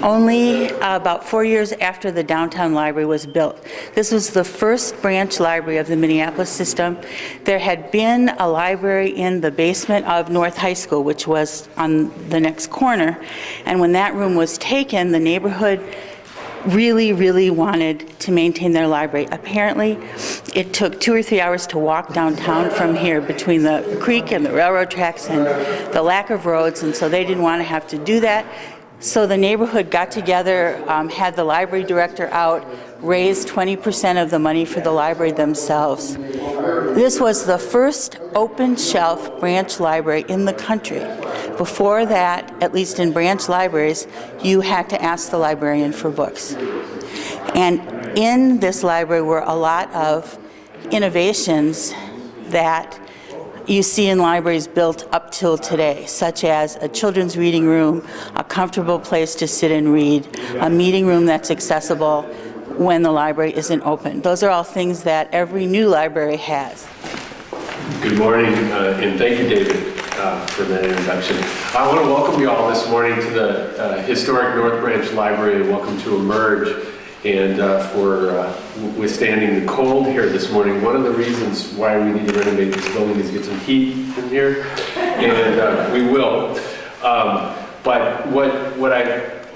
only about 4 years after the downtown library was built. This was the first branch library of the Minneapolis system. There had been a library in the basement of North High School, which was on the next corner, and when that room was taken, the neighborhood really wanted to maintain their library. Apparently, it took 2 or 3 hours to walk downtown from here between the creek and the railroad tracks and the lack of roads, and so they didn't want to have to do that. So the neighborhood got together, had the library director out, raised 20% of the money for the library themselves. This was the first open shelf branch library in the country. Before that, at least in branch libraries, you had to ask the librarian for books. And in this library were a lot of innovations that you see in libraries built up till today, such as a children's reading room, a comfortable place to sit and read, a meeting room that's accessible when the library isn't open. Those are all things that every new library has. Good morning, and thank you, David, for that introduction. I want to welcome you all this morning to the historic North Branch Library. Welcome to Emerge, and for withstanding the cold here this morning. One of the reasons why we need to renovate this building is to get some heat in here, and we will. But what I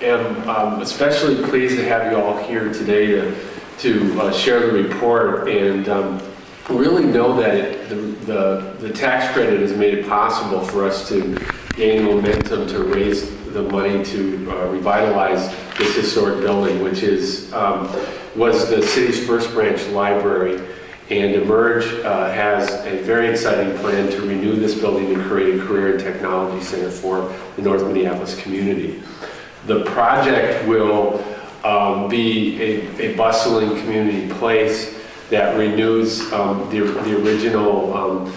am especially pleased to have you all here today to share the report and really know that the tax credit has made it possible for us to gain momentum to raise the money to revitalize this historic building, which was the city's first branch library. And Emerge has a very exciting plan to renew this building and create a career and technology center for the North Minneapolis community. The project will be a bustling community place that renews the original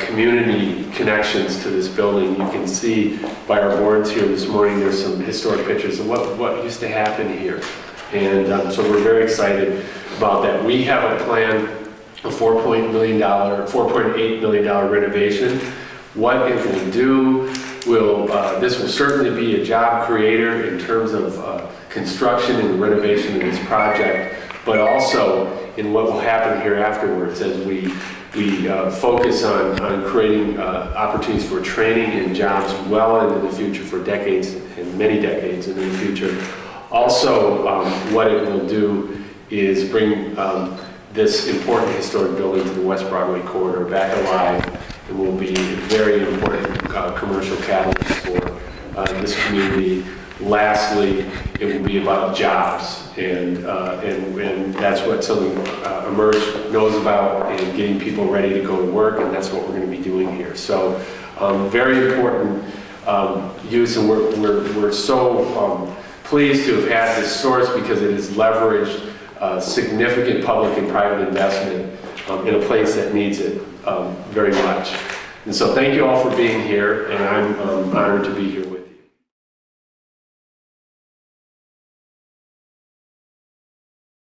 community connections to this building. You can see by our boards here this morning, there's some historic pictures of what used to happen here. And so we're very excited about that. We have a plan, a $4.8 million renovation. What it will do this will certainly be a job creator in terms of construction and renovation of this project, but also in what will happen here afterwards as we focus on creating opportunities for training and jobs well into the future for decades and many decades into the future. Also, what it will do is bring this important historic building to the West Broadway corridor back alive, and will be a very important commercial catalyst for this community. Lastly, it will be about jobs, and that's what something Emerge knows about, and getting people ready to go to work, and that's what we're going to be doing here. So, very important use, and we're so pleased to have had this source because it has leveraged significant public and private investment in a place that needs it very much. And so, thank you all for being here, and I'm honored to be here with you.